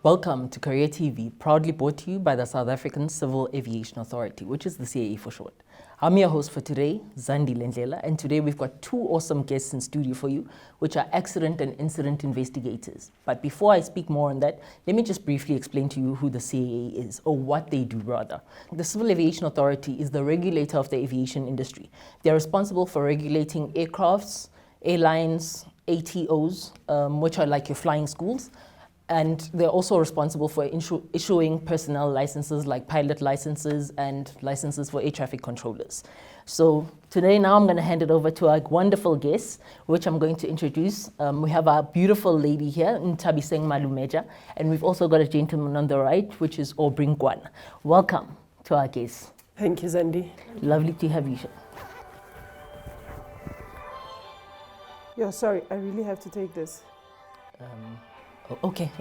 Welcome to Career TV, proudly brought to you by the South African Civil Aviation Authority, which is the SACAA for short. I'm your host for today, Zandi Lendlela, and today we've got two awesome guests in studio for you, which are accident and incident investigators. But before I speak more on that, let me just briefly explain to you who the SACAA is, or what they do rather. The Civil Aviation Authority is the regulator of the aviation industry. They're responsible for regulating aircrafts, airlines, ATOs, which are like your flying schools, and they're also responsible for issuing personnel licenses like pilot licenses and licenses for air traffic controllers. So today now I'm going to hand it over to our wonderful guests, which I'm going to introduce. We have our beautiful lady here, Ntabiseng Malumeja, and we've also got a gentleman on the right, which is Obringwan. Welcome to our guests. Thank you, Zandi. Lovely to have you. Yeah, sorry, I really have to take this. Okay.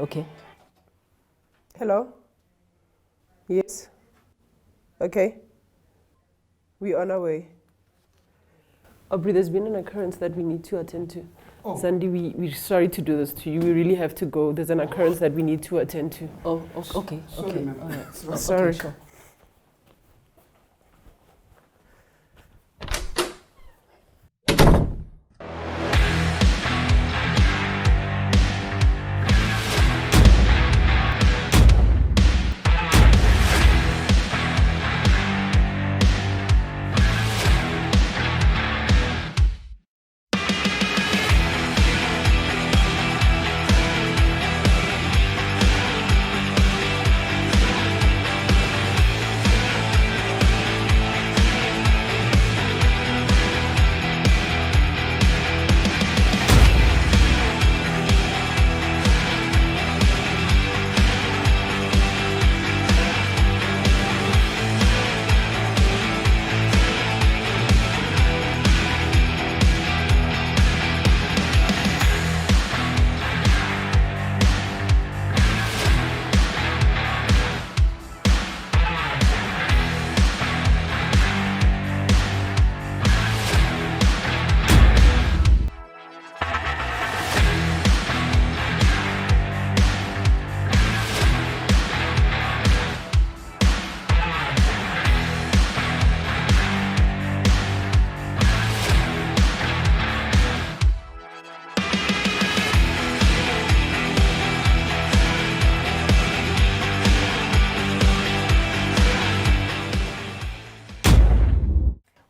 Hello? Yes? Okay. We're on our way. Aubrey, there's been an occurrence that we need to attend to. Oh. Sandy, we're sorry to do this to you. We really have to go. There's an occurrence that we need to attend to. Oh, okay. Sorry. All right. Sorry. Okay, sure.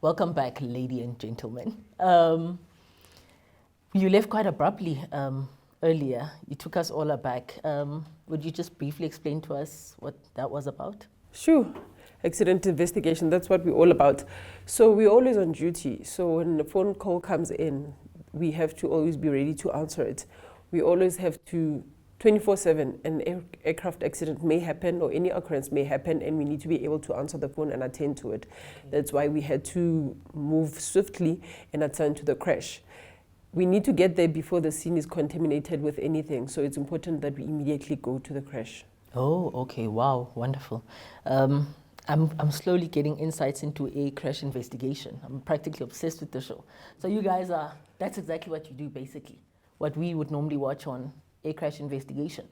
Welcome back, ladies and gentlemen. You left quite abruptly earlier. You took us all aback. Would you just briefly explain to us what that was about? Sure. Accident investigation, that's what we're all about. So we're always on duty. So when the phone call comes in, we have to always be ready to answer it. We always have to 24/7, an aircraft accident may happen or any occurrence may happen, and we need to be able to answer the phone and attend to it. That's why we had to move swiftly and attend to the crash. We need to get there before the scene is contaminated with anything, so it's important that we immediately go to the crash. Oh, okay. Wow, wonderful. I'm slowly getting insights into a crash investigation. I'm practically obsessed with the show. So you guys that's exactly what you do basically, what we would normally watch on a crash investigation.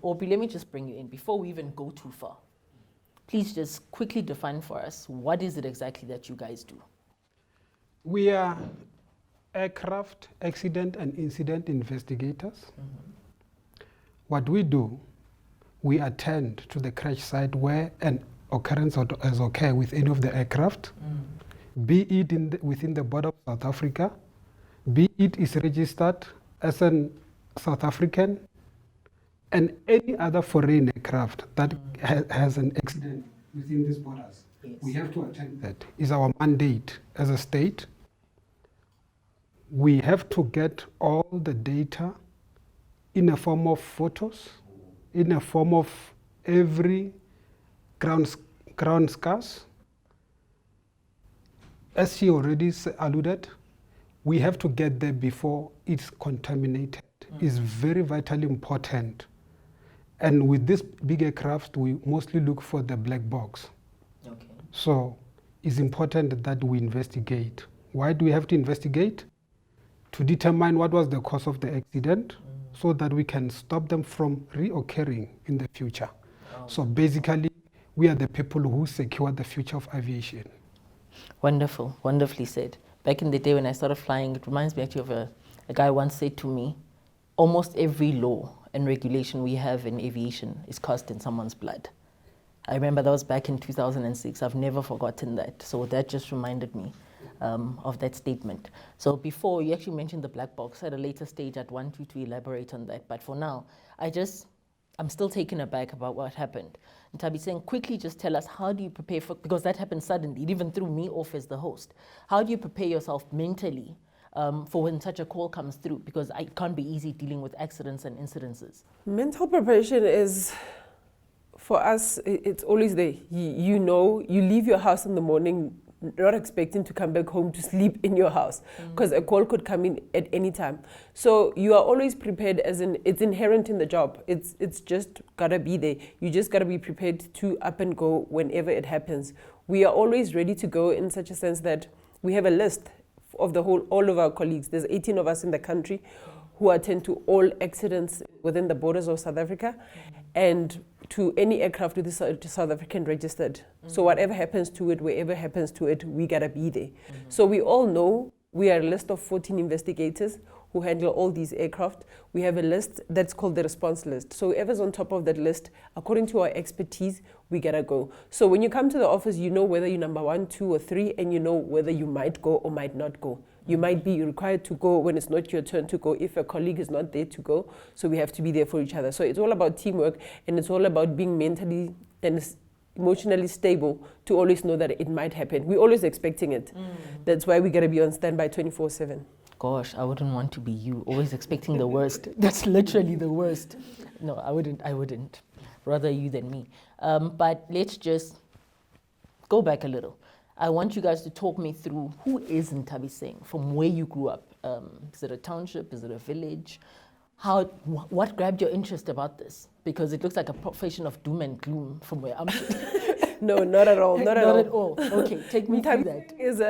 Aubrey, let me just bring you in. Before we even go too far, please just quickly define for us, what is it exactly that you guys do? We are aircraft accident and incident investigators. Mm-hmm. What we do, we attend to the crash site where an occurrence has occurred with any of the aircraft, be it within the border of South Africa, be it is registered as an South African, and any other foreign aircraft that has an accident within these borders. Yes. We have to attend that. It's our mandate as a state. We have to get all the data in a form of photos, in a form of every ground scars. As she already alluded, we have to get there before it's contaminated. It's very vitally important. And with this big aircraft, we mostly look for the black box. Okay. So it's important that we investigate. Why do we have to investigate? To determine what was the cause of the accident so that we can stop them from reoccurring in the future. So basically, we are the people who secure the future of aviation. Wonderful, wonderfully said. Back in the day when I started flying, it reminds me actually of a guy once said to me, almost every law and regulation we have in aviation is cast in someone's blood. I remember that was back in 2006. I've never forgotten that. So that just reminded me of that statement. So before, you actually mentioned the black box. At a later stage, I'd want you to elaborate on that. But for now, I'm still taken aback about what happened. And Tabi saying, quickly just tell us, how do you prepare for, because that happened suddenly, it even threw me off as the host. How do you prepare yourself mentally for when such a call comes through? Because it can't be easy dealing with accidents and incidences. Mental preparation is, for us, it's always there. You know, you leave your house in the morning not expecting to come back home to sleep in your house because a call could come in at any time. So you are always prepared, as in it's inherent in the job. It's just gotta be there. You just gotta be prepared to up and go whenever it happens. We are always ready to go in such a sense that we have a list of all of our colleagues. There's 18 of us in the country who attend to all accidents within the borders of South Africa and to any aircraft with South African registered. So whatever happens to it, wherever happens to it, we gotta be there. So we all know we are a list of 14 investigators who handle all these aircraft. We have a list that's called the response list. So whoever's on top of that list, according to our expertise, we gotta go. So when you come to the office, you know whether you're number 1, 2, or 3, and you know whether you might go or might not go. You might be required to go when it's not your turn to go if a colleague is not there to go. So we have to be there for each other. So it's all about teamwork, and it's all about being mentally and emotionally stable to always know that it might happen. We're always expecting it. That's why we gotta be on standby 24/7. Gosh, I wouldn't want to be you, always expecting the worst. That's literally the worst. No, I wouldn't. Rather you than me. But let's just go back a little. I want you guys to talk me through who is Ntabi Singh, from where you grew up. Is it a township? Is it a village? What grabbed your interest about this? Because it looks like a profession of doom and gloom from where I'm sitting. No, not at all. Not at all. Okay, take me through that. Is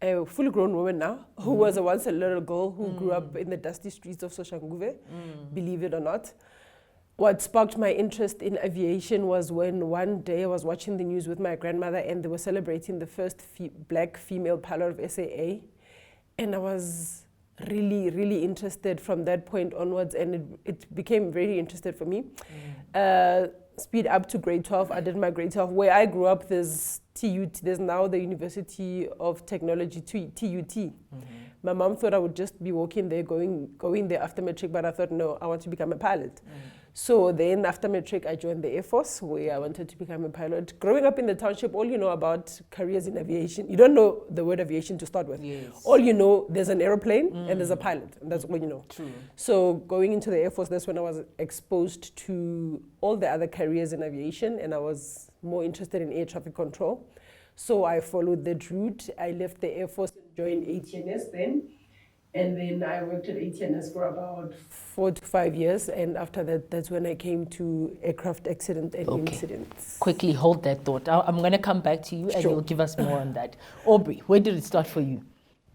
a full-grown woman now who was once a little girl who grew up in the dusty streets of Soshanguve, believe it or not. What sparked my interest in aviation was when one day I was watching the news with my grandmother and they were celebrating the first black female pilot of SAA. And I was really, really interested from that point onwards, and it became very interested for me. Speed up to grade 12, I did my grade 12. Where I grew up, there's TUT, there's now the University of Technology, TUT. My mom thought I would just be walking there, going there after matric, but I thought, no, I want to become a pilot. So then after matric, I joined the Air Force, where I wanted to become a pilot. Growing up in the township, all you know about careers in aviation, you don't know the word aviation to start with. Yes. All you know, there's an aeroplane and there's a pilot, and that's all you know. True. So going into the Air Force, that's when I was exposed to all the other careers in aviation, and I was more interested in air traffic control. So I followed that route. I left the Air Force and joined ATNS then. And then I worked at ATNS for about 4 to 5 years. And after that, that's when I came to aircraft accident and incidents. Quickly hold that thought. I'm going to come back to you and you'll give us more on that. Aubrey, where did it start for you?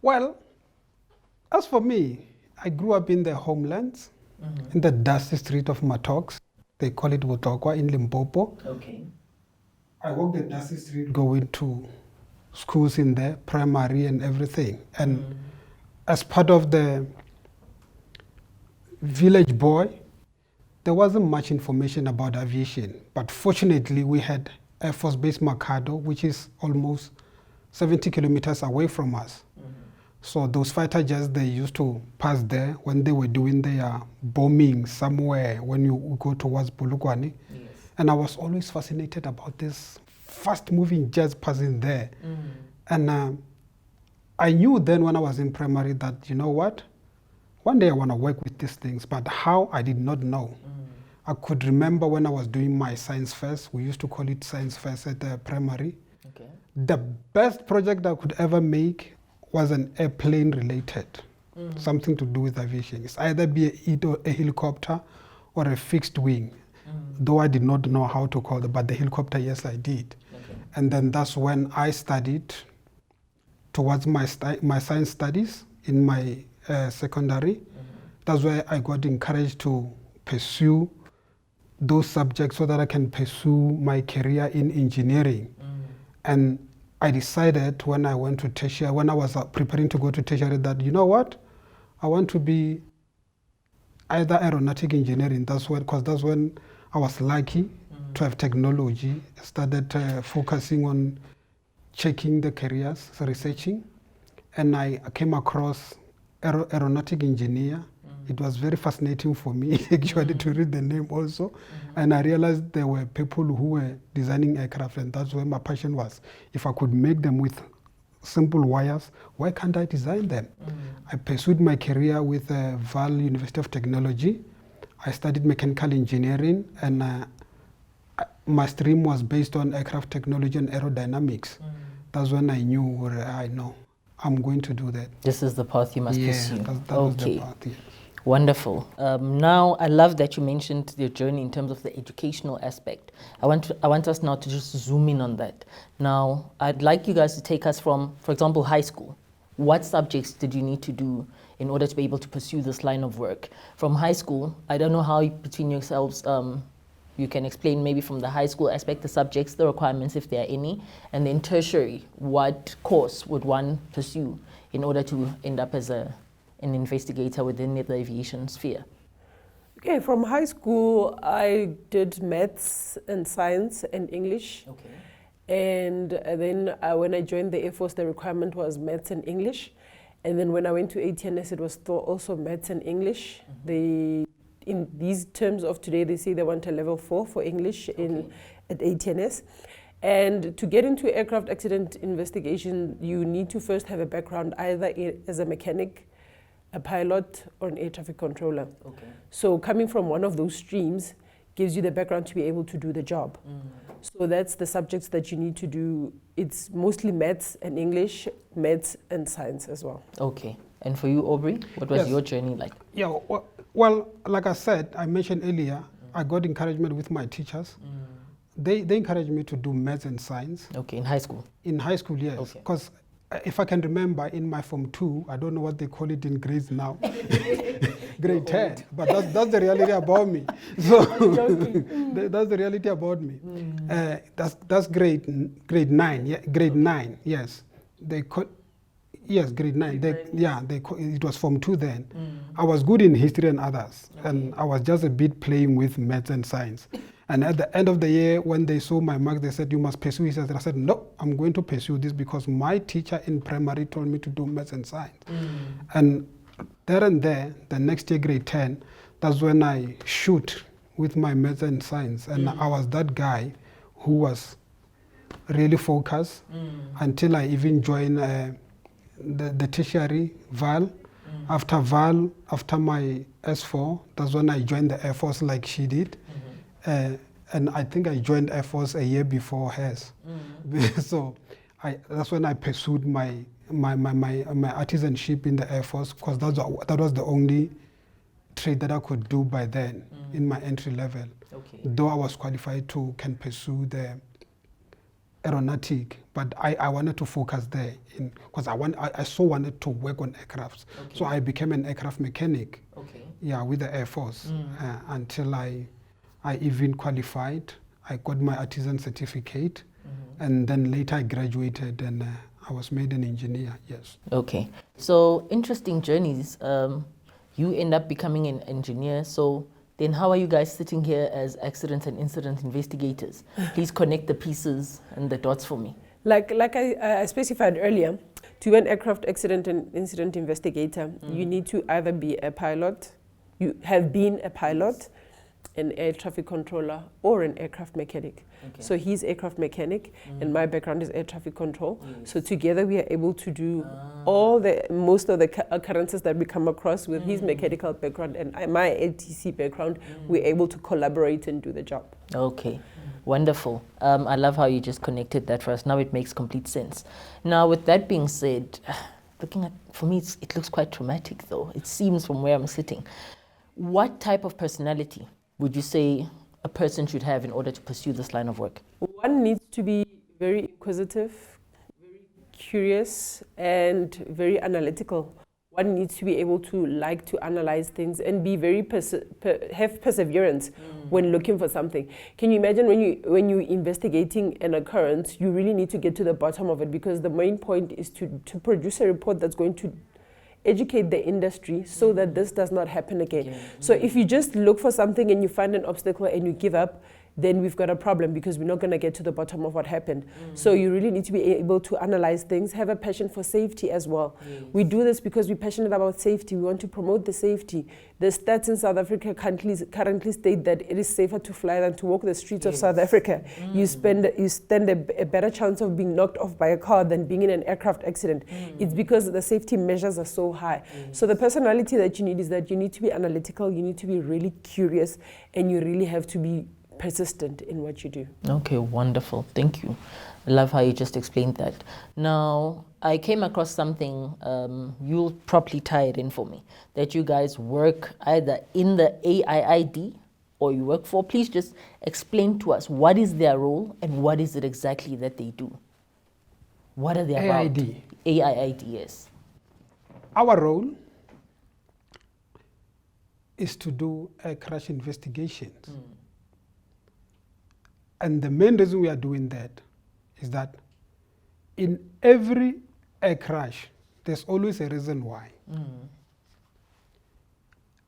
Well, as for me, I grew up in the homelands, in the dusty street of Matox. They call it Wotokwa in Limpopo. Okay. I walked the dusty street going to schools in there, primary and everything. And as part of the village boy, there wasn't much information about aviation. But fortunately, we had Air Force Base Makado, which is almost 70 kilometers away from us. So those fighter jets, they used to pass there when they were doing their bombing somewhere when you go towards Polokwane. Yes. And I was always fascinated about this fast-moving jets passing there. And I knew then when I was in primary that, you know what, one day I want to work with these things, but how, I did not know. I could remember when I was doing my science fest, we used to call it science fest at the primary. The best project I could ever make was an airplane related. something to do with aviation. It's either be a helicopter or a fixed wing. Though I did not know how to call it, but the helicopter, yes, I did. Okay. And then that's when I studied towards my science studies in my secondary. That's where I got encouraged to pursue those subjects so that I can pursue my career in engineering. And I decided when I went to tertiary, when I was preparing to go to tertiary, that, you know what, I want to be either aeronautic engineering. Because that's when I was lucky to have technology. I started focusing on checking the careers, so researching, and I came across aeronautic engineer. It was very fascinating for me actually to read the name also, and I realized there were people who were designing aircraft, and that's where my passion was. If I could make them with simple wires, why can't I design them? I pursued my career with Vaal University of Technology. I studied mechanical engineering, and my stream was based on aircraft technology and aerodynamics. That's when I knew, I know, I'm going to do that. This is the path you must pursue. That was the path, yeah. Wonderful. Now, I love that you mentioned your journey in terms of the educational aspect. I want us now to just zoom in on that. Now, I'd like you guys to take us from, for example, high school. What subjects did you need to do in order to be able to pursue this line of work? From high school, I don't know how between yourselves you can explain maybe from the high school aspect, the subjects, the requirements, if there are any, and then tertiary, what course would one pursue in order to end up as an investigator within the aviation sphere? Okay, from high school, I did maths and science and English. Okay. And then when I joined the Air Force, the requirement was maths and English. And then when I went to ATNS, it was also maths and English. In these terms of today, they say they want a level 4 for English at ATNS. And to get into aircraft accident investigation, you need to first have a background either as a mechanic, a pilot, or an air traffic controller. Okay. So coming from one of those streams gives you the background to be able to do the job. So that's the subjects that you need to do. It's mostly maths and English, maths and science as well. Okay. And for you, Aubrey, what was your journey like? Yeah, well, like I said, I mentioned earlier, I got encouragement with my teachers. They encouraged me to do maths and science. Okay, in high school? In high school, yes. Because if I can remember, in my Form 2, I don't know what they call it in grades now, grade 10, but that's the reality about me. So that's the reality about me. That's grade 9, yeah, grade 9, yes. Yes, grade 9. It was Form 2 then. I was good in history and others, and I was just a bit playing with maths and science. And at the end of the year, when they saw my marks, they said, you must pursue history. I said, no, I'm going to pursue this because my teacher in primary told me to do maths and science. And there and there, the next year, grade 10, that's when I shoot with my maths and science. And I was that guy who was really focused until I even joined the tertiary, Vaal. After Vaal, after my S4, that's when I joined the Air Force like she did. And I think I joined Air Force a year before hers. So that's when I pursued my artisanship in the Air Force, because that was the only trade that I could do by then in my entry level. Okay. Though I was qualified to can pursue the aeronautic, but I wanted to focus there because I so wanted to work on aircrafts. Okay. So I became an aircraft mechanic. Okay. Yeah, with the Air Force until I even qualified. I got my artisan certificate, and then later I graduated and I was made an engineer. Yes. Okay. So interesting journeys. You end up becoming an engineer. So then how are you guys sitting here as accident and incident investigators? Please connect the pieces and the dots for me. Like I specified earlier, to be an aircraft accident and incident investigator, you need to either be a pilot, you have been a pilot, an air traffic controller, or an aircraft mechanic. Okay. So he's aircraft mechanic, and my background is air traffic control. Yes. So together we are able to do most of the occurrences that we come across with his mechanical background and my ATC background. We're able to collaborate and do the job. Okay. Wonderful. I love how you just connected that for us. Now it makes complete sense. Now, with that being said, looking at, for me, it looks quite traumatic though. It seems from where I'm sitting. What type of personality would you say a person should have in order to pursue this line of work? One needs to be very inquisitive, very curious, and very analytical. One needs to be able to like to analyze things and be very have perseverance when looking for something. Can you imagine when you're investigating an occurrence, you really need to get to the bottom of it, because the main point is to produce a report that's going to educate the industry so that this does not happen again. Yeah. So if you just look for something and you find an obstacle and you give up, then we've got a problem, because we're not going to get to the bottom of what happened. So you really need to be able to analyze things, have a passion for safety as well. Yes. We do this because we're passionate about safety. We want to promote the safety. The stats in South Africa currently state that it is safer to fly than to walk the streets of South Africa. You stand a better chance of being knocked off by a car than being in an aircraft accident. It's because the safety measures are so high. So the personality that you need is that you need to be analytical, you need to be really curious, and you really have to be persistent in what you do. Okay, wonderful. Thank you. I love how you just explained that. Now, I came across something, you'll probably tie it in for me, that you guys work either in the AIID or you work for. Please just explain to us, what is their role and what is it exactly that they do? What are they about? AID. AIID, yes. Our role is to do crash investigations. And the main reason we are doing that is that in every air crash, there's always a reason why.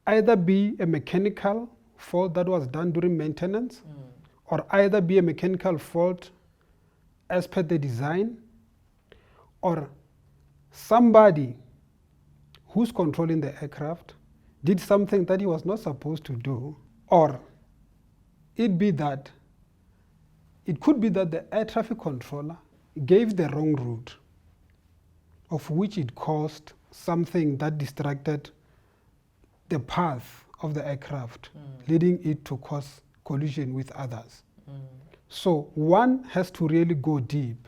Either be a mechanical fault that was done during maintenance, or either be a mechanical fault as per the design, or somebody who's controlling the aircraft did something that he was not supposed to do, or it could be that the air traffic controller gave the wrong route, of which it caused something that distracted the path of the aircraft, leading it to cause collision with others. So one has to really go deep.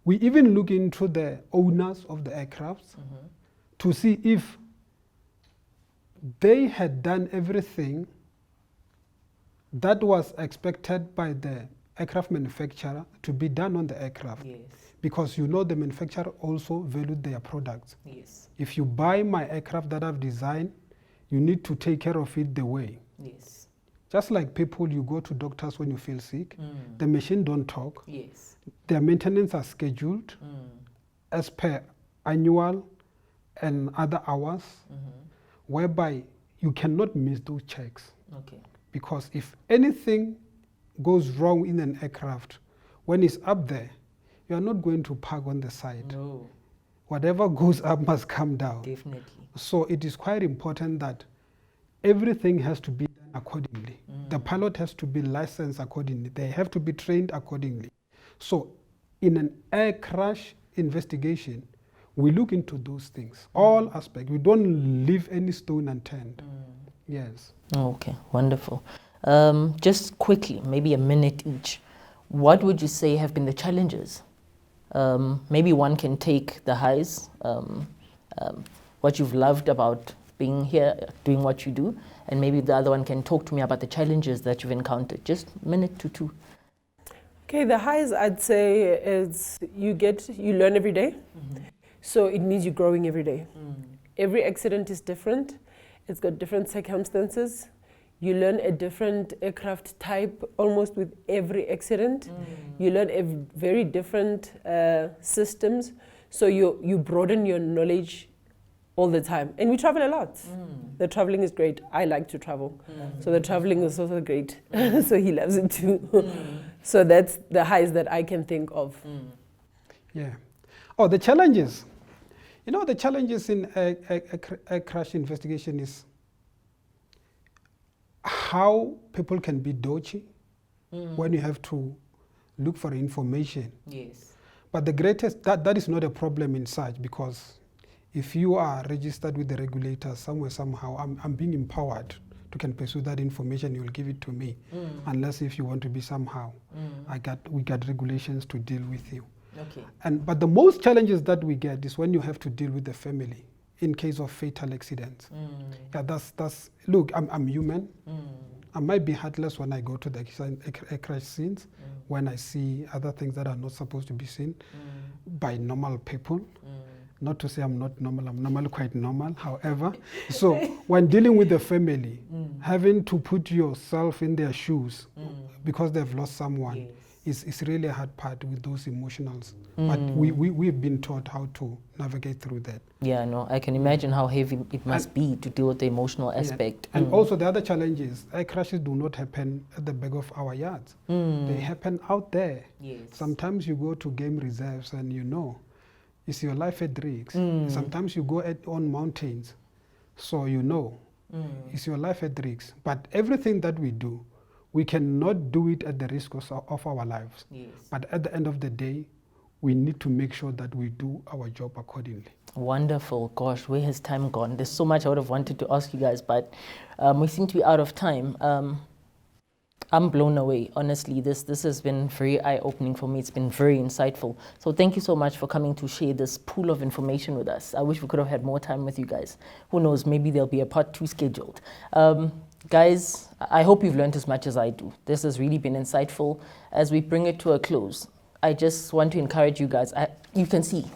We even look into the owners of the aircraft to see if they had done everything that was expected by the aircraft manufacturer to be done on the aircraft. Yes. Because you know the manufacturer also valued their products. Yes. If you buy my aircraft that I've designed, you need to take care of it the way. Yes. Just like people, you go to doctors when you feel sick, the machine don't talk. Yes. Their maintenance are scheduled as per annual and other hours, whereby you cannot miss those checks. Okay. Because if anything goes wrong in an aircraft, when it's up there, you are not going to park on the side. No. Whatever goes up must come down. Definitely. So it is quite important that everything has to be done accordingly. The pilot has to be licensed accordingly. They have to be trained accordingly. So in an air crash investigation, we look into those things, all aspects. We don't leave any stone unturned. Yes. Okay, wonderful. Just quickly, maybe a minute each, what would you say have been the challenges? Maybe one can take the highs, what you've loved about being here, doing what you do, and maybe the other one can talk to me about the challenges that you've encountered. Just a minute to two. Okay, the highs I'd say is you learn every day. So it means you're growing every day. Every accident is different. It's got different circumstances. You learn a different aircraft type almost with every accident. You learn very different systems. So you broaden your knowledge all the time. And we travel a lot. The traveling is great. I like to travel. So the traveling is also great. So he loves it too. So that's the highs that I can think of. Yeah. Oh, the challenges. You know, the challenges in a crash investigation is how people can be dodgy when you have to look for information. Yes. But the greatest, that is not a problem in such, because if you are registered with the regulator somewhere, somehow, I'm being empowered to can pursue that information, you will give it to me. Unless if you want to be somehow, we got regulations to deal with you. Okay. But the most challenges that we get is when you have to deal with the family in case of fatal accidents. Yeah, that's look, I'm human. I might be heartless when I go to the crash scenes, when I see other things that are not supposed to be seen by normal people. Not to say I'm not normal, I'm normal, quite normal. However, so when dealing with the family, having to put yourself in their shoes because they've lost someone is really a hard part with those emotionals. But we've been taught how to navigate through that. Yeah, no, I can imagine how heavy it must be to deal with the emotional aspect. And also the other challenge is air crashes do not happen at the back of our yards. They happen out there. Yes. Sometimes you go to game reserves and you know, is your life at risk. Sometimes you go on mountains, so you know, is your life at risk. But everything that we do, we cannot do it at the risk of our lives. Yes. But at the end of the day, we need to make sure that we do our job accordingly. Wonderful. Gosh, where has time gone? There's so much I would have wanted to ask you guys, but we seem to be out of time. I'm blown away, honestly. This has been very eye-opening for me. It's been very insightful. So thank you so much for coming to share this pool of information with us. I wish we could have had more time with you guys. Who knows, maybe there'll be a part 2 scheduled. Guys, I hope you've learned as much as I do. This has really been insightful. As we bring it to a close, I just want to encourage you guys. You can see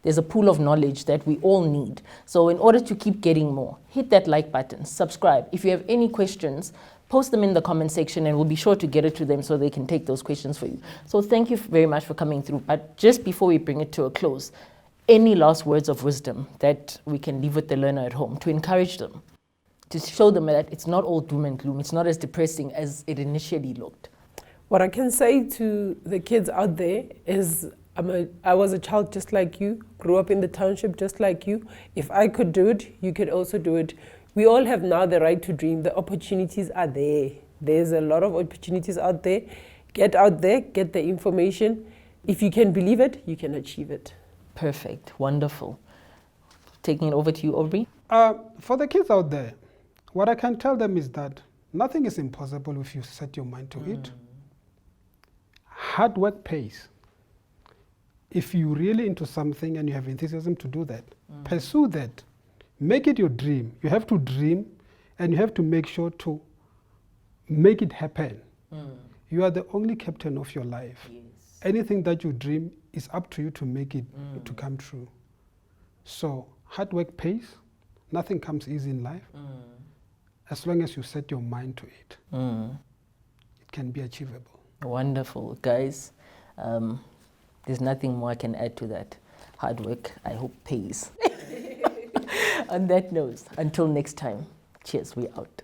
there's a pool of knowledge that we all need. So in order to keep getting more, hit that like button, subscribe. If you have any questions, post them in the comment section and we'll be sure to get it to them so they can take those questions for you. So thank you very much for coming through. But just before we bring it to a close, any last words of wisdom that we can leave with the learner at home to encourage them, to show them that it's not all doom and gloom, it's not as depressing as it initially looked? What I can say to the kids out there is I was a child just like you, grew up in the township just like you. If I could do it, you could also do it. We all have now the right to dream. The opportunities are there. There's a lot of opportunities out there. Get out there, get the information. If you can believe it, you can achieve it. Perfect. Wonderful. Taking it over to you, Aubrey. For the kids out there, what I can tell them is that nothing is impossible if you set your mind to it. Hard work pays. If you're really into something and you have enthusiasm to do that, pursue that. Make it your dream. You have to dream and you have to make sure to make it happen. You are the only captain of your life. Yes. Anything that you dream is up to you to make it to come true. So hard work pays. Nothing comes easy in life. As long as you set your mind to it, it can be achievable. Wonderful. Guys, there's nothing more I can add to that. Hard work, I hope, pays. On that note, until next time, cheers, we out.